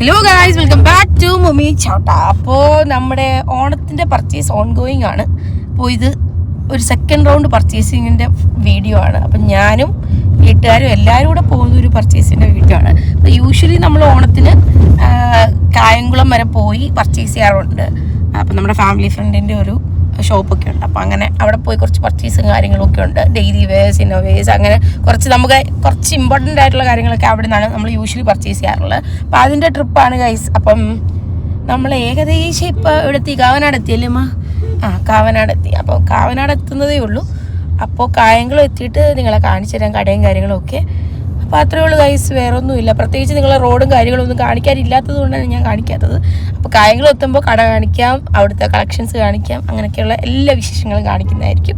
Hello guys, welcome back to mummy Chotta. അപ്പോൾ നമ്മുടെ ഓണത്തിൻ്റെ പർച്ചേസ് ഓൺ ഗോയിങ് ആണ്. അപ്പോൾ ഇത് ഒരു സെക്കൻഡ് റൗണ്ട് പർച്ചേസിങ്ങിൻ്റെ വീഡിയോ ആണ്. അപ്പം ഞാനും വീട്ടുകാരും എല്ലാവരും കൂടെ പോകുന്ന ഒരു പർച്ചേസിൻ്റെ വീഡിയോ ആണ്. അപ്പോൾ യൂഷ്വലി നമ്മൾ ഓണത്തിന് കായംകുളം വരെ പോയി പർച്ചേസ് ചെയ്യാറുണ്ട്. അപ്പം നമ്മുടെ ഫാമിലി ഫ്രണ്ടിൻ്റെ ഒരു ഷോപ്പൊക്കെ ഉണ്ട്. അപ്പോൾ അങ്ങനെ അവിടെ പോയി കുറച്ച് പർച്ചേസും കാര്യങ്ങളൊക്കെ ഉണ്ട്. ഡെയിലി വെയർസ്, ഇന്നോവേഴ്സ്, അങ്ങനെ കുറച്ച് ഇമ്പോർട്ടൻ്റ് ആയിട്ടുള്ള കാര്യങ്ങളൊക്കെ അവിടെ നിന്നാണ് നമ്മൾ യൂഷ്വലി പർച്ചേസ് ചെയ്യാറുള്ളത്. അപ്പോൾ അതിൻ്റെ ട്രിപ്പാണ് ഗൈസ്. അപ്പം നമ്മൾ ഏകദേശം ഇപ്പോൾ ഇവിടെത്തി, കാവനാട് എത്തിയല്ലേ അമ്മ? കാവനാട് എത്തി. അപ്പോൾ കാവനാട് എത്തുന്നതേ ഉള്ളൂ. അപ്പോൾ കായംകുളം എത്തിയിട്ട് നിങ്ങളെ കാണിച്ചു തരാം കടയും കാര്യങ്ങളും ഒക്കെ. അപ്പോൾ അത്രയേ ഉള്ളൂ ഗൈസ്, വേറെ ഒന്നുമില്ല. പ്രത്യേകിച്ച് നിങ്ങളെ റോഡും കാര്യങ്ങളൊന്നും കാണിക്കാനില്ലാത്തത് കൊണ്ടാണ് ഞാൻ കാണിക്കാത്തത്. അപ്പോൾ കായംകുളം എത്തുമ്പോൾ കട കാണിക്കാം, അവിടുത്തെ കളക്ഷൻസ് കാണിക്കാം, അങ്ങനെയൊക്കെയുള്ള എല്ലാ വിശേഷങ്ങളും കാണിക്കുന്നതായിരിക്കും.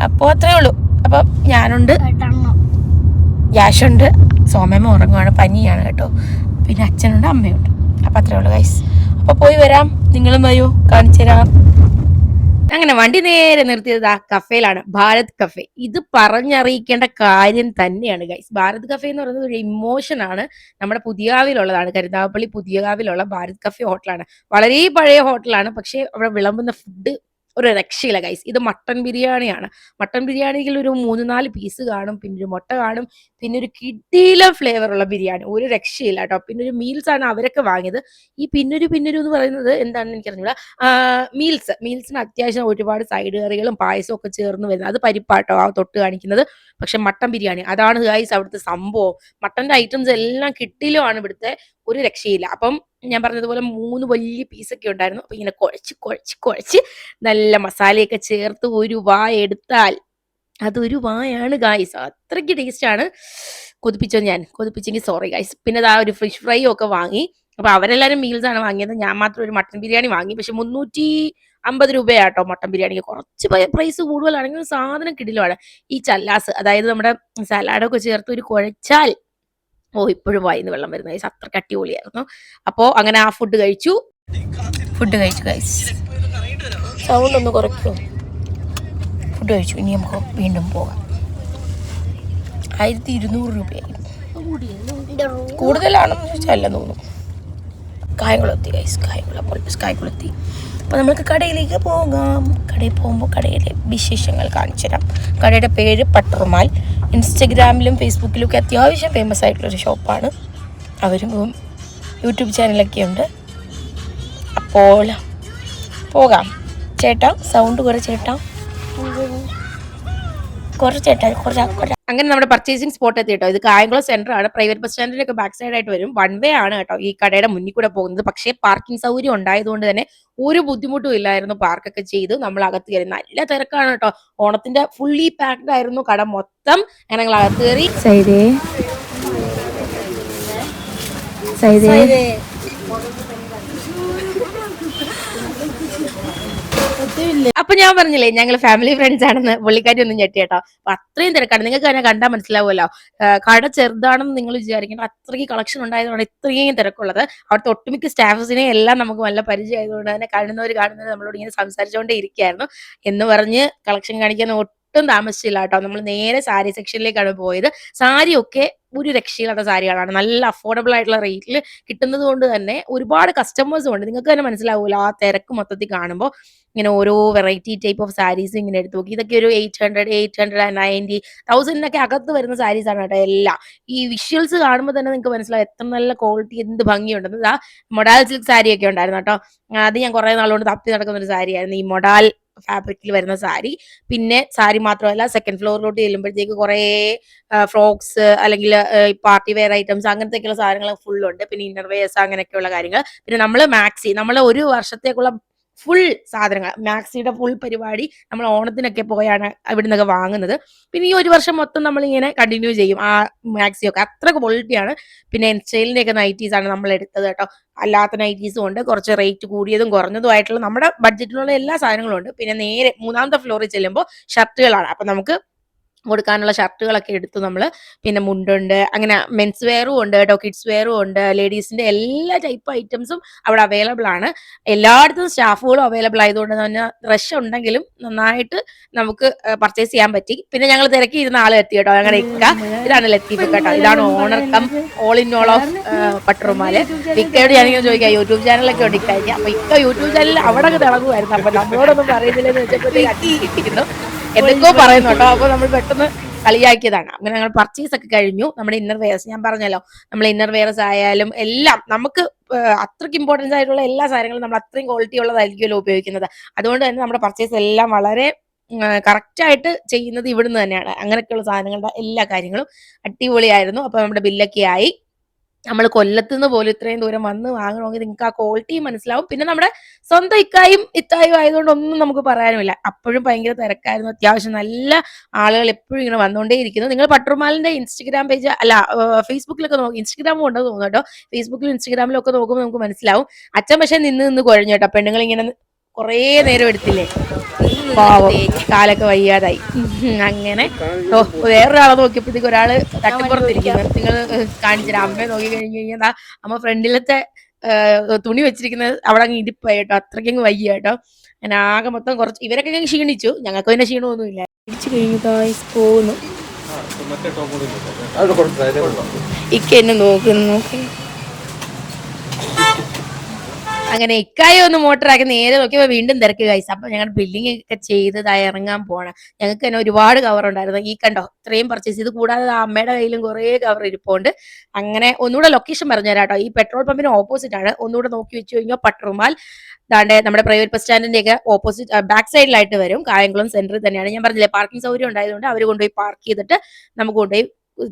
അപ്പോൾ അത്രയേ ഉള്ളൂ. അപ്പം ഞാനുണ്ട്, യാഷുണ്ട്, സോമയമ്മ ഉറങ്ങുവാണ്, പനിയാണ് കേട്ടോ. പിന്നെ അച്ഛനുണ്ട്, അമ്മയുണ്ട്. അപ്പോൾ അത്രയേ ഉള്ളൂ ഗൈസ്. അപ്പോൾ പോയി വരാം, നിങ്ങളും വരൂ, കാണിച്ചു തരാം. അങ്ങനെ വണ്ടി നേരെ നിർത്തിയത് ആ കഫേയിലാണ്, ഭാരത് കഫേ. ഇത് പറഞ്ഞറിയിക്കേണ്ട കാര്യം തന്നെയാണ് ഗൈസ്. ഭാരത് കഫേ എന്ന് പറയുന്നത് ഒരു ഇമോഷൻ ആണ്. നമ്മുടെ പുതിയകാവിലുള്ളതാണ്, കരുനാഗപ്പള്ളി പുതിയകാവിലുള്ള ഭാരത് കഫേ ഹോട്ടലാണ്. വളരെ പഴയ ഹോട്ടലാണ്. പക്ഷേ അവിടെ വിളമ്പുന്ന ഫുഡ് ഒരു രക്ഷയില്ല ഗൈസ്. ഇത് മട്ടൻ ബിരിയാണിയാണ്. മട്ടൻ ബിരിയാണിയിൽ ഒരു 3-4 പീസ് കാണും, പിന്നെ ഒരു മുട്ട കാണും, പിന്നെ ഒരു കിടില ഫ്ലേവർ ഉള്ള ബിരിയാണി, ഒരു രക്ഷയില്ല കേട്ടോ. പിന്നെ ഒരു മീൽസ് ആണ് അവരൊക്കെ വാങ്ങിയത്. ഈ പിന്നൊരു എന്ന് പറയുന്നത് എന്താണെന്ന് എനിക്കറിഞ്ഞൂടാ. മീൽസിന് അത്യാവശ്യം ഒരുപാട് സൈഡ് കറികളും പായസവും ഒക്കെ ചേർന്ന് വരുന്നത്. അത് പരിപ്പാട്ടോ ആ തൊട്ട് കാണിക്കുന്നത്. പക്ഷെ മട്ടൻ ബിരിയാണി അതാണ് ഗൈസ് അവിടുത്തെ സംഭവം. മട്ടന്റെ ഐറ്റംസ് എല്ലാം കിട്ടിലുമാണ് ഇവിടുത്തെ, ഒരു രക്ഷയില്ല. അപ്പം ഞാൻ പറഞ്ഞതുപോലെ 3 വലിയ പീസൊക്കെ ഉണ്ടായിരുന്നു. അപ്പൊ ഇങ്ങനെ കുഴച്ച് നല്ല മസാലയൊക്കെ ചേർത്ത് ഒരു വായ എടുത്താൽ അതൊരു വായാണ് ഗായ്സ്. അത്രയ്ക്ക് ടേസ്റ്റ് ആണ്. കൊതിപ്പിച്ചെങ്കിൽ സോറി ഗായ്സ്. പിന്നെ ആ ഒരു ഫിഷ് ഫ്രൈ ഒക്കെ വാങ്ങി. അപ്പൊ അവരെല്ലാരും മീൽസ് ആണ് വാങ്ങിയത്. ഞാൻ മാത്രം ഒരു മട്ടൻ ബിരിയാണി വാങ്ങി. പക്ഷെ 350 രൂപയാട്ടോ മട്ടൻ ബിരിയാണിക്ക്. കുറച്ച് പ്രൈസ് കൂടുതലാണെങ്കിലും സാധനം കിടിലുമാണ്. ഈ ചല്ലാസ്, അതായത് നമ്മുടെ സലാഡൊക്കെ ചേർത്ത് ഒരു കുഴച്ചാൽ ഇപ്പോഴും വായിന്ന് വെള്ളം വരുന്ന ഗൈസ്, അത്രയ്ക്ക് അടിപൊളിയായിരുന്നു. അപ്പോൾ അങ്ങനെ ആ ഫുഡ് കഴിച്ചു ഗൈസ്. സൗണ്ട് ഒന്ന് കുറയ്ക്കും. ഫുഡ് കഴിച്ചു. ഇനി നമുക്ക് വീണ്ടും പോകാം. 1200 രൂപയായി. കൂടുതലാണെന്ന് ചോദിച്ചാൽ അല്ല തോന്നുന്നു. കായംകുളത്തി ഗൈസ്, കായംകുളത്തി. അപ്പോൾ നമുക്ക് കടയിലേക്ക് പോകാം. കടയിൽ പോകുമ്പോൾ കടയിലെ വിശേഷങ്ങൾ കാണിച്ചു തരാം. കടയുടെ പേര് പട്ടർമാൽ. ഇൻസ്റ്റഗ്രാമിലും ഫേസ്ബുക്കിലും ഒക്കെ അത്യാവശ്യം ഫേമസ് ആയിട്ടുള്ളൊരു ഷോപ്പാണ്. അവരും യൂട്യൂബ് ചാനലൊക്കെ ഉണ്ട്. അപ്പോൾ പോകാം. ചേട്ടാ സൗണ്ട് കുറച്ചേട്ടാ. അങ്ങനെ നമ്മുടെ പർച്ചേസിംഗ് സ്പോട്ട് എത്തി കേട്ടോ. ഇത് കായംകുളം സെന്റർ ആണ്. പ്രൈവറ്റ് ബസ് സ്റ്റാൻഡിന്റെ ഒക്കെ ബാക്ക് സൈഡ് ആയിട്ട് വരും. 1 വേ ആണ് കേട്ടോ ഈ കടയുടെ മുന്നിൽ കൂടെ പോകുന്നത്. പക്ഷേ പാർക്കിംഗ് സൗകര്യം ഉണ്ടായതുകൊണ്ട് തന്നെ ഒരു ബുദ്ധിമുട്ടും ഇല്ലായിരുന്നു. പാർക്കൊക്കെ ചെയ്ത് നമ്മൾ അകത്ത് കയറി. നല്ല തിരക്കാണ് കേട്ടോ. ഓണത്തിന്റെ ഫുള്ളി പാക്ഡ് ആയിരുന്നു കട മൊത്തം. അങ്ങനെ ഞങ്ങൾ അകത്ത് കയറി. അപ്പൊ ഞാൻ പറഞ്ഞില്ലേ ഞങ്ങൾ ഫാമിലി ഫ്രണ്ട്സ് ആണെന്ന്. പുള്ളിക്കാരി ഒന്നും ഞെട്ടി കേട്ടോ. അപ്പൊ അത്രയും തിരക്കാണ്. നിങ്ങൾക്ക് തന്നെ കണ്ടാൽ മനസ്സിലാവുമല്ലോ. കട ചെറുതാണെന്ന് നിങ്ങൾ വിചാരിക്കണം. അത്രയ്ക്ക് കളക്ഷൻ ഉണ്ടായതുകൊണ്ട് ഇത്രയും തിരക്കുള്ളത്. അവിടുത്തെ ഒട്ടുമിക്ക സ്റ്റാഫ്സിനെ എല്ലാം നമുക്ക് നല്ല പരിചയം ആയതുകൊണ്ട് തന്നെ കാണുന്നവർ നമ്മളോട് ഇങ്ങനെ സംസാരിച്ചുകൊണ്ടേ ഇരിക്കുകയായിരുന്നു. എന്ന് പറഞ്ഞ് കളക്ഷൻ കാണിക്കാൻ ഒട്ടും താമസിച്ചില്ല കേട്ടോ. നമ്മൾ നേരെ സാരി സെക്ഷനിലേക്കാണ് പോയത്. സാരിയൊക്കെ ഒരു രക്ഷയില്ലാത്ത സാരികളാണ്. നല്ല അഫോർഡബിൾ ആയിട്ടുള്ള റേറ്റിൽ കിട്ടുന്നത് കൊണ്ട് തന്നെ ഒരുപാട് കസ്റ്റമേഴ്സും ഉണ്ട്. നിങ്ങൾക്ക് തന്നെ മനസ്സിലാവുമല്ലോ ആ തിരക്ക് മൊത്തത്തിൽ കാണുമ്പോൾ. ഇങ്ങനെ ഓരോ വെറൈറ്റി ടൈപ്പ് ഓഫ് സാരീസ് ഇങ്ങനെ എടുത്ത് നോക്കി. ഇതൊക്കെ ഒരു 890, 1000 അകത്ത് വരുന്ന സാരീസ് ആണ് കേട്ടോ എല്ലാം. ഈ വിഷ്വൽസ് കാണുമ്പോൾ തന്നെ നിങ്ങൾക്ക് മനസ്സിലാവും എത്ര നല്ല ക്വാളിറ്റി, എന്ത് ഭംഗിയുണ്ടെന്ന്. ആ മൊഡാൽ സിൽക്ക് സാരി ഒക്കെ ഉണ്ടായിരുന്നു കേട്ടോ. അത് ഞാൻ കുറെ നാളുകൊണ്ട് തപ്പി നടക്കുന്ന ഒരു സാരിയായിരുന്നു, ഈ മൊഡാൽ ഫാബ്രിക്കിൽ വരുന്ന സാരി. പിന്നെ സാരി മാത്രമല്ല, സെക്കൻഡ് ഫ്ലോറിലോട്ട് ചെല്ലുമ്പോഴത്തേക്ക് കുറേ ഫ്രോക്സ് അല്ലെങ്കിൽ പാർട്ടി വെയർ ഐറ്റംസ് അങ്ങനത്തെയൊക്കെയുള്ള സാധനങ്ങൾ ഫുള്ളുണ്ട്. പിന്നെ ഇന്നർ വെയർസ് അങ്ങനെയൊക്കെയുള്ള കാര്യങ്ങൾ. പിന്നെ നമ്മൾ ഒരു വർഷത്തേക്കുള്ള ഫുൾ സാധനങ്ങൾ, മാക്സിയുടെ ഫുൾ പരിപാടി നമ്മൾ ഓണത്തിനൊക്കെ പോയാണ് ഇവിടെ നിന്നൊക്കെ വാങ്ങുന്നത്. പിന്നെ ഈ ഒരു വർഷം മൊത്തം നമ്മളിങ്ങനെ കണ്ടിന്യൂ ചെയ്യും ആ മാക്സിയൊക്കെ. അത്ര ക്വാളിറ്റിയാണ്. പിന്നെ എൻസ്റ്റൈലിന്റെ ഒക്കെ നൈറ്റീസ് ആണ് നമ്മൾ എടുത്തത് കേട്ടോ. അല്ലാത്ത നൈറ്റീസും ഉണ്ട്, കുറച്ച് റേറ്റ് കൂടിയതും കുറഞ്ഞതും ആയിട്ടുള്ള നമ്മുടെ ബഡ്ജറ്റിലുള്ള എല്ലാ സാധനങ്ങളും ഉണ്ട്. പിന്നെ നേരെ 3ാമത്തെ ഫ്ലോറിൽ ചെല്ലുമ്പോൾ ഷർട്ടുകളാണ്. അപ്പൊ നമുക്ക് കൊടുക്കാനുള്ള ഷർട്ടുകളൊക്കെ എടുത്തു നമ്മൾ. പിന്നെ മുണ്ടുണ്ട്, അങ്ങനെ മെൻസ് വെയറും ഉണ്ട് കേട്ടോ, കിഡ്സ് വെയറും ഉണ്ട്, ലേഡീസിന്റെ എല്ലാ ടൈപ്പ് ഐറ്റംസും അവിടെ അവൈലബിൾ ആണ്. എല്ലായിടത്തും സ്റ്റാഫുകളും അവൈലബിൾ ആയതുകൊണ്ട് തന്നെ റഷ് ഉണ്ടെങ്കിലും നന്നായിട്ട് നമുക്ക് പർച്ചേസ് ചെയ്യാൻ പറ്റി. പിന്നെ ഞങ്ങൾ തിരക്കിയിരുന്ന ആൾ എത്തി കേട്ടോ, ഞങ്ങളുടെ ഇക്ക. ഇതാണ് ലത്തീഫ് കേട്ടോ, ഇതാണ് owner cum all in all of Patturumal. ഇക്കയോട് ഞാനിങ്ങനെ ചോദിക്കാം, യൂട്യൂബ് ചാനലൊക്കെ ഉണ്ട് ഇക്കായി. അപ്പൊ ഇക്ക യൂട്യൂബ് ചാനലിൽ അവിടെ തിളങ്ങുമായിരുന്നു. അപ്പൊ നമ്മളോടൊന്നും പറയുന്നില്ലെന്ന് വെച്ചപ്പോഴത്തേക്ക് അടിയിരിക്കുന്നു, എന്തൊക്കെയോ പറയുന്നു കേട്ടോ. അപ്പൊ നമ്മൾ പെട്ടെന്ന് കളിയാക്കിയതാണ്. അങ്ങനെ ഞങ്ങൾ പർച്ചേസ് ഒക്കെ കഴിഞ്ഞു. നമ്മുടെ ഇന്നർ വെയർസ് ഞാൻ പറഞ്ഞല്ലോ, നമ്മൾ ഇന്നർ വെയർസ് ആയാലും എല്ലാം നമുക്ക് അത്രയ്ക്ക് ഇമ്പോർട്ടൻസ് ആയിട്ടുള്ള എല്ലാ സാധനങ്ങളും നമ്മൾ അത്രയും ക്വാളിറ്റി ഉള്ളതായിരിക്കുമല്ലോ ഉപയോഗിക്കുന്നത്. അതുകൊണ്ട് തന്നെ നമ്മുടെ പർച്ചേസ് എല്ലാം വളരെ കറക്റ്റ് ആയിട്ട് ചെയ്യുന്നത് ഇവിടുന്ന് തന്നെയാണ്. അങ്ങനെയൊക്കെയുള്ള സാധനങ്ങളുടെ എല്ലാ കാര്യങ്ങളും അടിപൊളിയായിരുന്നു. അപ്പൊ നമ്മുടെ ബില്ലൊക്കെ ആയി. നമ്മൾ കൊല്ലത്ത് നിന്ന് പോലും ഇത്രയും ദൂരം വന്ന് വാങ്ങണമെങ്കിൽ നിങ്ങൾക്ക് ആ ക്വാളിറ്റി മനസ്സിലാവും. പിന്നെ നമ്മുടെ സ്വന്തം ഇക്കായും ഇത്തായും ആയതുകൊണ്ട് ഒന്നും നമുക്ക് പറയാനുമില്ല. അപ്പോഴും ഭയങ്കര തിരക്കായിരുന്നു. അത്യാവശ്യം നല്ല ആളുകൾ എപ്പോഴും ഇങ്ങനെ വന്നുകൊണ്ടേ ഇരിക്കുന്നു. നിങ്ങൾ പട്ടുറുമാലിന്റെ ഇൻസ്റ്റഗ്രാം പേജ് അല്ല, ഫേസ്ബുക്കിലൊക്കെ നോക്കി, ഇൻസ്റ്റഗ്രാമും ഉണ്ടെന്ന് തോന്നുന്നു കേട്ടോ. ഫേസ്ബുക്കിലും ഇൻസ്റ്റഗ്രാമിലും ഒക്കെ നോക്കുമ്പോൾ നമുക്ക് മനസ്സിലാവും. അച്ഛൻ പക്ഷെ നിന്ന് കുഴഞ്ഞു കേട്ടോ. പെണ്ണുങ്ങൾ ഇങ്ങനെ കുറേ നേരം എടുത്തില്ലേ, പാവം കാലൊക്കെ വയ്യാതായി. അങ്ങനെ വേറൊരാളെ നോക്കിയപ്പോഴത്തേക്ക് ഒരാള് തട്ടിപ്പുറത്തിരിക്കുന്നത് നിങ്ങൾ കാണിച്ചുതരാം. അമ്മയെ നോക്കി കഴിഞ്ഞു കഴിഞ്ഞാൽ അമ്മ ഫ്രണ്ടിലത്തെ തുണി വെച്ചിരിക്കുന്നത് അവിടെ അങ്ങ് ഇരിപ്പായി കേട്ടോ, അത്രയ്ക്കങ്ങ് വയ്യ കേട്ടോ. അങ്ങനെ ആകെ മൊത്തം കുറച്ച് ഇവരൊക്കെ അങ്ങ് ക്ഷീണിച്ചു, ഞങ്ങൾക്ക് പിന്നെ ക്ഷീണമൊന്നുമില്ല. ഇടിച്ചു കഴിഞ്ഞു പോകുന്നു. ഇക്ക എന്നെ നോക്കുന്നു. അങ്ങനെ ഇക്കായ ഒന്ന് മോട്ടറാക്കി നേരെ നോക്കിയപ്പോൾ വീണ്ടും തിരക്ക് ഗൈസ്. അപ്പൊ ഞങ്ങൾ ബില്ലിംഗ് ഒക്കെ ചെയ്തതായി ഇറങ്ങാൻ പോകണം. ഞങ്ങൾക്ക് തന്നെ ഒരുപാട് കവർ ഉണ്ടായിരുന്നു. ഈ കണ്ടോ ഇത്രയും പർച്ചേസ് ചെയ്ത്, കൂടാതെ അമ്മയുടെ കയ്യിലും കുറേ കവർ ഇരിപ്പുണ്ട്. അങ്ങനെ ഒന്നുകൂടെ ലൊക്കേഷൻ പറഞ്ഞു തരാം കേട്ടോ. ഈ പെട്രോൾ പമ്പിന് ഓപ്പോസിറ്റ് ആണ്. ഒന്നുകൂടെ നോക്കി വെച്ച് കഴിഞ്ഞാൽ പട്ടുറുമാൽ ദാണ്ടെ നമ്മുടെ പ്രൈവറ്റ് ബസ് സ്റ്റാൻഡിന്റെ ഒക്കെ ഓപ്പോസിറ്റ് ബാക്ക് സൈഡിലായിട്ട് വരും. കായംകുളം സെന്ററിൽ തന്നെയാണ്. ഞാൻ പറഞ്ഞില്ലേ പാർക്കിംഗ് സൗകര്യം ഉണ്ടായതുകൊണ്ട് അവർ കൊണ്ടുപോയി പാർക്ക് ചെയ്തിട്ട് നമുക്ക് കൊണ്ടുപോയി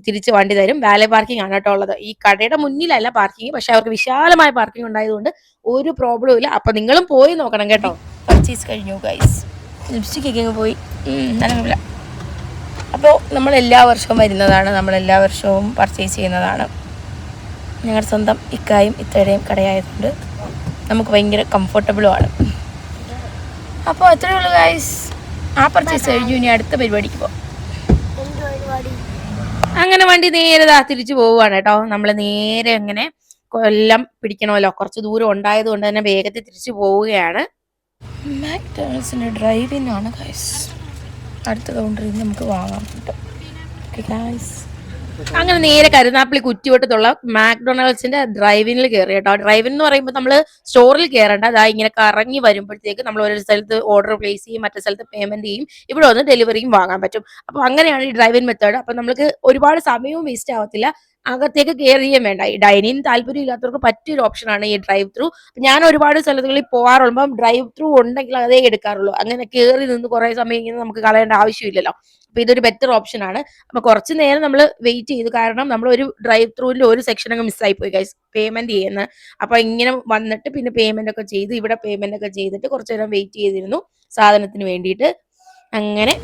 തിരിച്ച് വണ്ടി തരും. വാലെ പാർക്കിംഗ് ആണ് കേട്ടോ ഉള്ളത്. ഈ കടയുടെ മുന്നിലല്ല പാർക്കിംഗ്, പക്ഷെ അവർക്ക് വിശാലമായ പാർക്കിംഗ് ഉണ്ടായതുകൊണ്ട് ഒരു പ്രോബ്ലം ഇല്ല. അപ്പൊ നിങ്ങളും പോയി നോക്കണം കേട്ടോ. പർച്ചേസ് കഴിഞ്ഞു ഗൈസ്, ലിപ്സ്റ്റിക് ഒക്കെ പോയി നനവില്ല. അപ്പോൾ നമ്മൾ എല്ലാ വർഷവും വരുന്നതാണ്, നമ്മൾ എല്ലാ വർഷവും പർച്ചേസ് ചെയ്യുന്നതാണ്. ഞങ്ങളുടെ സ്വന്തം ഇക്കായും ഇത്തയുടെയും കടയായതുകൊണ്ട് നമുക്ക് ഭയങ്കര കംഫർട്ടബിളും ആണ്. അപ്പോൾ അത്രയേ ഉള്ളൂ ഗൈസ്. ആ പർച്ചേസ് കഴിഞ്ഞു, ഇനി അടുത്ത പരിപാടിക്ക് പോകാം. അങ്ങനെ വണ്ടി നേരെ തിരിച്ചു പോവുകയാണ് കേട്ടോ. നമ്മൾ നേരെ അങ്ങനെ കൊല്ലം പിടിക്കണമല്ലോ, കുറച്ച് ദൂരം ഉണ്ടായത് കൊണ്ട് തന്നെ വേഗത്തിൽ തിരിച്ചു പോവുകയാണ്. മാക്ഡൊണാൾഡ്സിന്റെ ഡ്രൈവിൻ ആണ് ഗൈസ്. അടുത്ത കൗണ്ടറിൽ നിന്ന് നമുക്ക് വാങ്ങാൻ പറ്റും. ഓക്കെ ഗൈസ്, അങ്ങനെ നേരെ കരുനാപ്പള്ളി കുറ്റിവട്ടത്തുള്ള മാക്ഡൊണാൾഡ്സിന്റെ ഡ്രൈവിനിൽ കയറി കേട്ടോ. ഡ്രൈവിൻ എന്ന് പറയുമ്പോൾ നമ്മൾ സ്റ്റോറിൽ കയറേണ്ട, അതായത് ഇങ്ങനെ കറങ്ങി വരുമ്പോഴത്തേക്ക് നമ്മൾ ഒരു സ്ഥലത്ത് ഓർഡർ പ്ലേസ് ചെയ്യും, മറ്റേ സ്ഥലത്ത് പേയ്മെന്റ് ചെയ്യും, ഇവിടെ വന്ന് ഡെലിവറിയും വാങ്ങാൻ പറ്റും. അപ്പൊ അങ്ങനെയാണ് ഈ ഡ്രൈവിൻ മെത്തേഡ്. അപ്പൊ നമുക്ക് ഒരുപാട് സമയവും വേസ്റ്റ് ആവത്തില്ല, അകത്തേക്ക് കയറുകയും വേണ്ട. ഈ ഡൈനിങ് താല്പര്യം ഇല്ലാത്തവർക്ക് പറ്റിയൊരു ഓപ്ഷനാണ് ഈ ഡ്രൈവ് ത്രൂ. ഞാൻ ഒരുപാട് സ്ഥലങ്ങളിൽ പോകാറുള്ളപ്പം ഡ്രൈവ് ത്രൂ ഉണ്ടെങ്കിൽ അതേ എടുക്കാറുള്ളൂ. അങ്ങനെ കയറി നിന്ന് കുറെ സമയം ഇങ്ങനെ നമുക്ക് കളയേണ്ട ആവശ്യമില്ലല്ലോ. അപ്പൊ ഇതൊരു ബെറ്റർ ഓപ്ഷൻ ആണ്. അപ്പൊ കുറച്ച് നേരം നമ്മൾ വെയിറ്റ് ചെയ്തു, കാരണം നമ്മൾ ഒരു ഡ്രൈവ് ത്രൂവിന്റെ ഒരു സെക്ഷൻ അങ്ങ് മിസ്സായി പോയി ഗൈസ്, പേയ്മെന്റ് ചെയ്യുന്നത്. അപ്പൊ ഇങ്ങനെ വന്നിട്ട് പിന്നെ പേയ്മെന്റ് ഒക്കെ ചെയ്ത് ഇവിടെ പേയ്മെന്റ് ഒക്കെ ചെയ്തിട്ട് കുറച്ചു നേരം വെയിറ്റ് ചെയ്തിരുന്നു സാധനത്തിന് വേണ്ടിയിട്ട്. അങ്ങനെ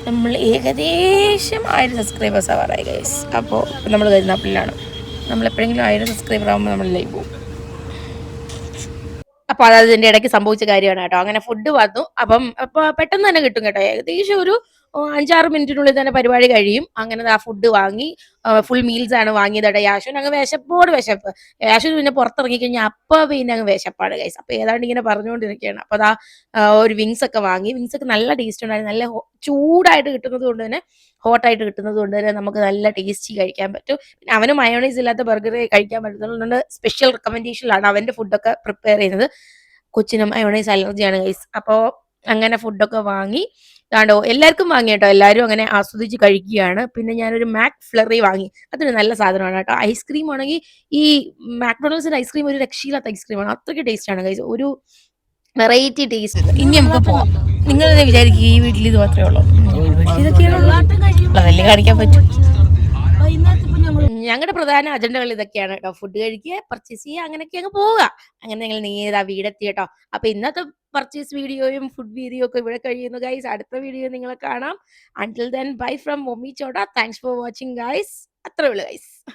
നമ്മൾ ഏകദേശം 1000 സബ്സ്ക്രൈബേഴ്സ് ആവാറായി ഗൈസ്. അപ്പോൾ നമ്മൾ കരുനാപ്പള്ളിയിലാണ്. നമ്മൾ എപ്പോഴെങ്കിലും 1000 സബ്സ്ക്രൈബർ ആകുമ്പോൾ നമ്മൾ ലൈവ് പോകും. അപ്പൊ അത് അതിന്റെ ഇടയ്ക്ക് സംഭവിച്ച കാര്യമാണ് കേട്ടോ. അങ്ങനെ ഫുഡ് വന്നു. അപ്പൊ പെട്ടെന്ന് തന്നെ കിട്ടും കേട്ടോ. ഏകദേശം ഒരു 5-6 മിനിറ്റിനുള്ളിൽ തന്നെ പരിപാടി കഴിയും. അങ്ങനെ ആ ഫുഡ് വാങ്ങി, ഫുൾ മീൽസ് ആണ് വാങ്ങിയത് കേട്ടോ. യാശുവിന് അങ്ങ് വിശപ്പോട് വിശപ്പ്. യാശുവിന് പിന്നെ പുറത്തിറങ്ങി കഴിഞ്ഞാൽ അപ്പൊ പിന്നെ അങ്ങ് വിശപ്പാണ് ഗൈസ്. അപ്പൊ ഏതാണ്ട് ഇങ്ങനെ പറഞ്ഞുകൊണ്ടിരിക്കുകയാണ്. അപ്പൊ അതാ ഒരു വിങ്സ് ഒക്കെ വാങ്ങി. വിങ്സ് ഒക്കെ നല്ല ടേസ്റ്റ് ഉണ്ടായിരുന്നു. നല്ല ചൂടായിട്ട് കിട്ടുന്നത് കൊണ്ട് തന്നെ, ഹോട്ടായിട്ട് കിട്ടുന്നത് കൊണ്ട് തന്നെ നമുക്ക് നല്ല ടേസ്റ്റി കഴിക്കാൻ പറ്റും. പിന്നെ അവന് മയോണൈസ് ഇല്ലാത്ത ബർഗർ കഴിക്കാൻ പറ്റുന്നതുകൊണ്ട് സ്പെഷ്യൽ റെക്കമെൻഡേഷനിലാണ് അവന്റെ ഫുഡൊക്കെ പ്രിപ്പയർ ചെയ്യുന്നത്. കൊച്ചിന് മയോണൈസ് അലർജിയാണ് ഗൈസ്. അപ്പോൾ അങ്ങനെ ഫുഡൊക്കെ വാങ്ങി താണ്ടോ എല്ലാവർക്കും വാങ്ങി കേട്ടോ. എല്ലാവരും അങ്ങനെ ആസ്വദിച്ച് കഴിക്കുകയാണ്. പിന്നെ ഞാനൊരു മാക് ഫ്ലറി വാങ്ങി. അതൊരു നല്ല സാധനമാണ് കേട്ടോ. ഐസ്ക്രീം ആണെങ്കിൽ ഈ മാക്ഡൊണാൾഡ്സിന്റെ ഐസ്ക്രീം ഒരു രക്ഷയില്ലാത്ത ഐസ്ക്രീമാണ്. അത്രയ്ക്ക് ടേസ്റ്റ് ആണ് ഗൈസ്, ഒരു വെറൈറ്റി ടേസ്റ്റ്. ഇനി നമുക്ക് പോവാം. നിങ്ങൾ വിചാരിക്കും ഈ വീട്ടിൽ ഇത് മാത്രമേ ഉള്ളൂ, ഇതൊക്കെയാണുള്ളൂ, അതല്ലേ കാണിക്കാൻ പറ്റും. ഞങ്ങളുടെ പ്രധാന അജണ്ടകൾ ഇതൊക്കെയാണ് കേട്ടോ. ഫുഡ് കഴിക്കുക, പർച്ചേസ് ചെയ്യുക, അങ്ങനെയൊക്കെ അങ്ങ് പോവുക. അങ്ങനെ ഞങ്ങൾ നേരെ വീടെത്തി കേട്ടോ. അപ്പൊ ഇന്നത്തെ പർച്ചേസ് വീഡിയോയും ഫുഡ് വീഡിയോ ഒക്കെ ഇവിടെ കഴിയുന്നു ഗൈസ്. അടുത്ത വീഡിയോ നിങ്ങളെ കാണാം. Until then bye from mummy Chotta. Thanks for watching guys. അത്രേ ഉള്ളൂ ഗൈസ്.